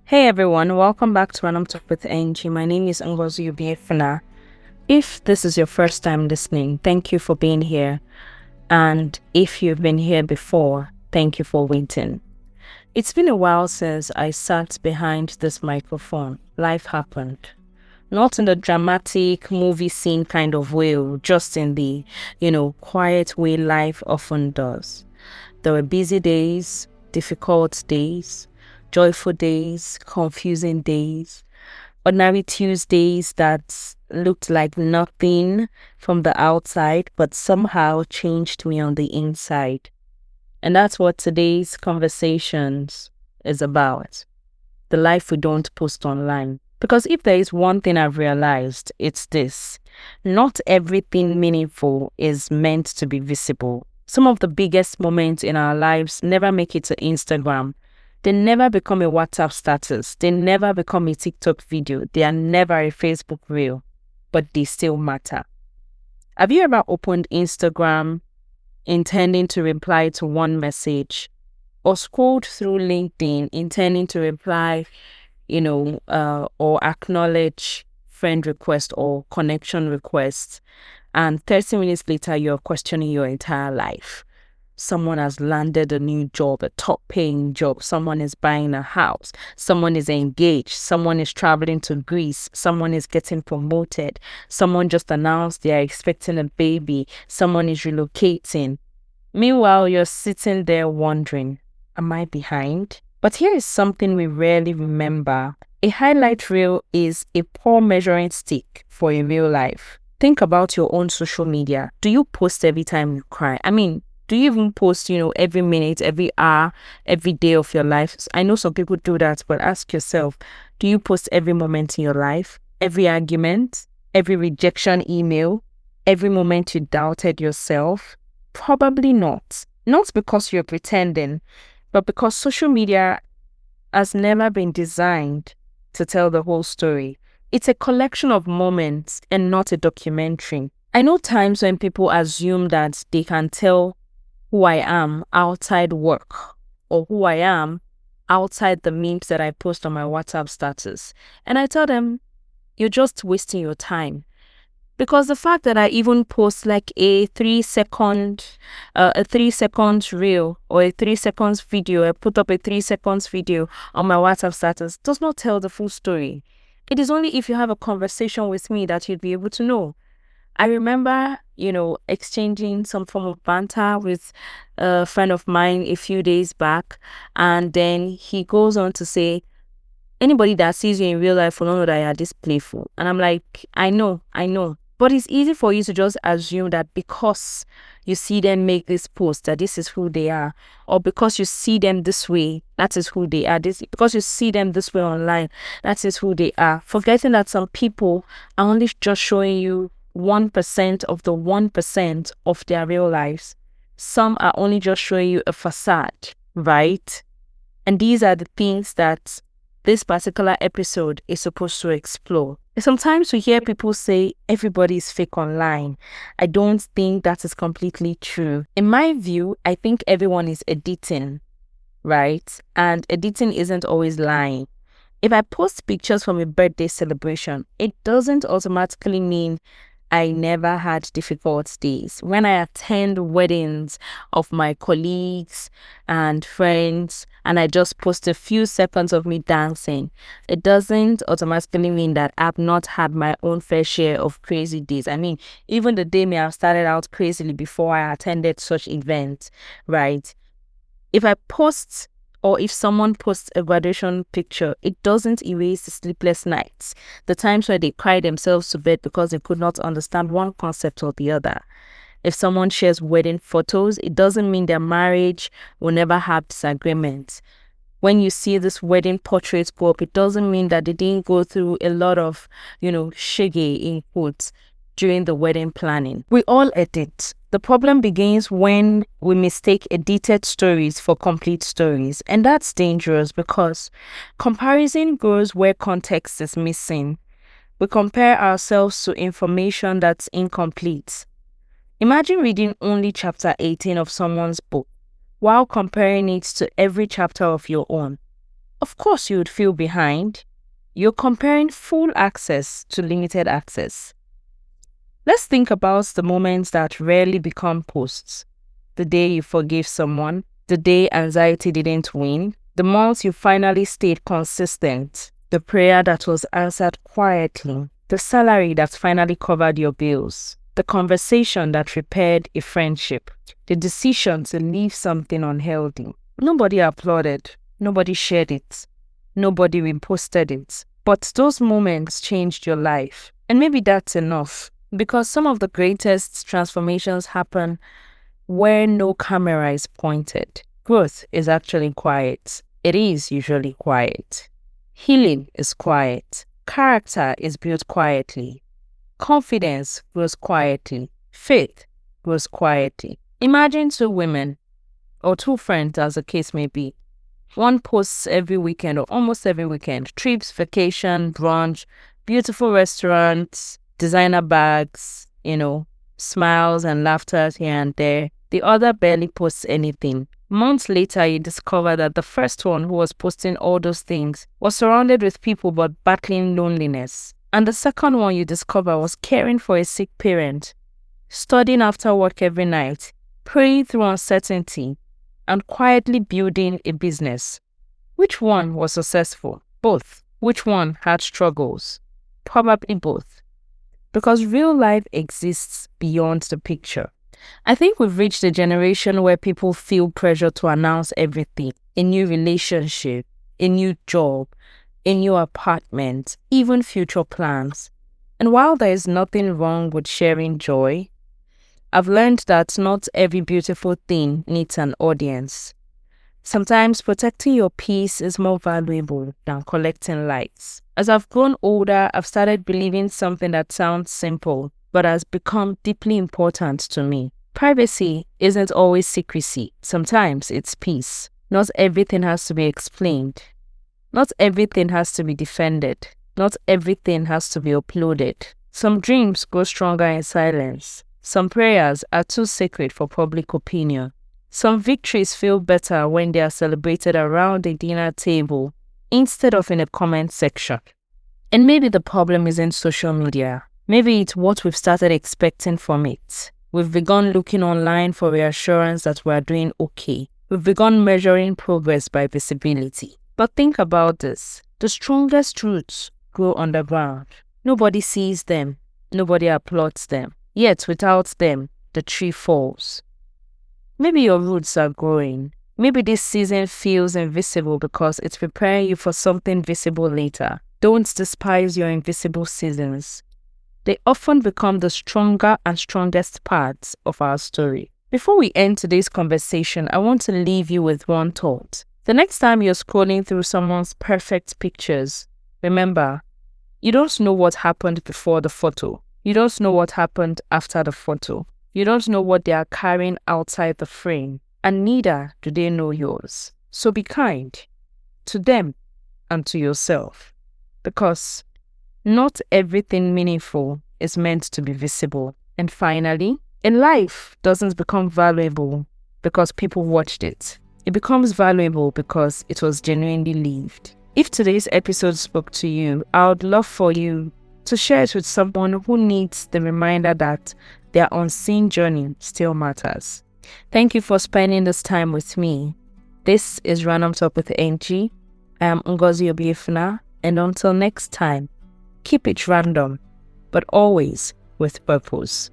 Hey everyone, welcome back to Random Talk with Angie. My name is Ngozi Ubiefuna. If this is your first time listening, thank you for being here. And if you've been here before, thank you for waiting. It's been a while since I sat behind this microphone. Life happened. Not in the dramatic movie scene kind of way, just in the, quiet way life often does. There were busy days, difficult days, joyful days, confusing days, ordinary Tuesdays that looked like nothing from the outside, but somehow changed me on the inside. And that's what today's conversations is about. The life we don't post online. Because if there is one thing I've realized, it's this. Not everything meaningful is meant to be visible. Some of the biggest moments in our lives never make it to Instagram. They never become a WhatsApp status. They never become a TikTok video. They are never a Facebook reel, but they still matter. Have you ever opened Instagram intending to reply to one message, or scrolled through LinkedIn intending to reply, or acknowledge friend request or connection requests, and 30 minutes later you're questioning your entire life? Someone has landed a new job, a top-paying job. Someone is buying a house. Someone is engaged. Someone is traveling to Greece. Someone is getting promoted. Someone just announced they are expecting a baby. Someone is relocating. Meanwhile, you're sitting there wondering, am I behind? But here is something we rarely remember. A highlight reel is a poor measuring stick for a real life. Think about your own social media. Do you post every time you cry? Do you even post, every minute, every hour, every day of your life? I know some people do that, but ask yourself, do you post every moment in your life? Every argument, every rejection email, every moment you doubted yourself? Probably not. Not because you're pretending, but because social media has never been designed to tell the whole story. It's a collection of moments and not a documentary. I know times when people assume that they can tell who I am outside work, or who I am outside the memes that I post on my WhatsApp status. And I tell them, you're just wasting your time. Because the fact that I even post like a 3-second reel or a 3 seconds video, I put up a 3 seconds video on my WhatsApp status, does not tell the full story. It is only if you have a conversation with me that you'd be able to know. I remember, exchanging some form of banter with a friend of mine a few days back. And then he goes on to say, anybody that sees you in real life will not know that you're this playful. And I'm like, I know. But it's easy for you to just assume that because you see them make this post, that this is who they are. Or because you see them this way, that is who they are. Because you see them this way online, that is who they are. Forgetting that some people are only just showing you 1% of the 1% of their real lives. Some are only just showing you a facade, right? And these are the things that this particular episode is supposed to explore. Sometimes we hear people say everybody is fake online. I don't think that is completely true. In my view, I think everyone is editing, right? And editing isn't always lying. If I post pictures from a birthday celebration, it doesn't automatically mean I never had difficult days. When I attend weddings of my colleagues and friends and I just post a few seconds of me dancing, it doesn't automatically mean that I've not had my own fair share of crazy days. Even the day may have started out crazily before I attended such events, right? If I post or if someone posts a graduation picture, it doesn't erase the sleepless nights, the times where they cried themselves to bed because they could not understand one concept or the other. If someone shares wedding photos, it doesn't mean their marriage will never have disagreements. When you see this wedding portraits go up, it doesn't mean that they didn't go through a lot of, shege in quotes during the wedding planning. We all edit. The problem begins when we mistake edited stories for complete stories. And that's dangerous because comparison grows where context is missing. We compare ourselves to information that's incomplete. Imagine reading only chapter 18 of someone's book while comparing it to every chapter of your own. Of course, you would feel behind. You're comparing full access to limited access. Let's think about the moments that rarely become posts. The day you forgave someone, the day anxiety didn't win, the months you finally stayed consistent, the prayer that was answered quietly, the salary that finally covered your bills, the conversation that repaired a friendship, the decision to leave something unhealthy. Nobody applauded, nobody shared it, nobody reposted it. But those moments changed your life. And maybe that's enough, because some of the greatest transformations happen where no camera is pointed. Growth is actually quiet. It is usually quiet. Healing is quiet. Character is built quietly. Confidence grows quietly. Faith grows quietly. Imagine two women, or two friends as the case may be. One posts every weekend or almost every weekend. Trips, vacation, brunch, beautiful restaurants, designer bags, smiles and laughter here and there. The other barely posts anything. Months later, you discover that the first one who was posting all those things was surrounded with people but battling loneliness. And the second one you discover was caring for a sick parent, studying after work every night, praying through uncertainty, and quietly building a business. Which one was successful? Both. Which one had struggles? Probably both. Because real life exists beyond the picture. I think we've reached a generation where people feel pressure to announce everything. A new relationship, a new job, a new apartment, even future plans. And while there is nothing wrong with sharing joy, I've learned that not every beautiful thing needs an audience. Sometimes protecting your peace is more valuable than collecting likes. As I've grown older, I've started believing something that sounds simple, but has become deeply important to me. Privacy isn't always secrecy. Sometimes it's peace. Not everything has to be explained. Not everything has to be defended. Not everything has to be uploaded. Some dreams grow stronger in silence. Some prayers are too sacred for public opinion. Some victories feel better when they are celebrated around a dinner table instead of in a comment section. And maybe the problem isn't social media. Maybe it's what we've started expecting from it. We've begun looking online for reassurance that we're doing okay. We've begun measuring progress by visibility. But think about this. The strongest roots grow underground. Nobody sees them. Nobody applauds them. Yet without them, the tree falls. Maybe your roots are growing. Maybe this season feels invisible because it's preparing you for something visible later. Don't despise your invisible seasons. They often become the stronger and strongest parts of our story. Before we end today's conversation, I want to leave you with one thought. The next time you're scrolling through someone's perfect pictures, remember, you don't know what happened before the photo. You don't know what happened after the photo. You don't know what they are carrying outside the frame, and neither do they know yours. So be kind to them and to yourself, because not everything meaningful is meant to be visible. And finally, a life doesn't become valuable because people watched it. It becomes valuable because it was genuinely lived. If today's episode spoke to you, I would love for you to share it with someone who needs the reminder that their unseen journey still matters. Thank you for spending this time with me. This is Random Talk with Angie. I am Ngozi Obiefuna, and until next time, keep it random, but always with purpose.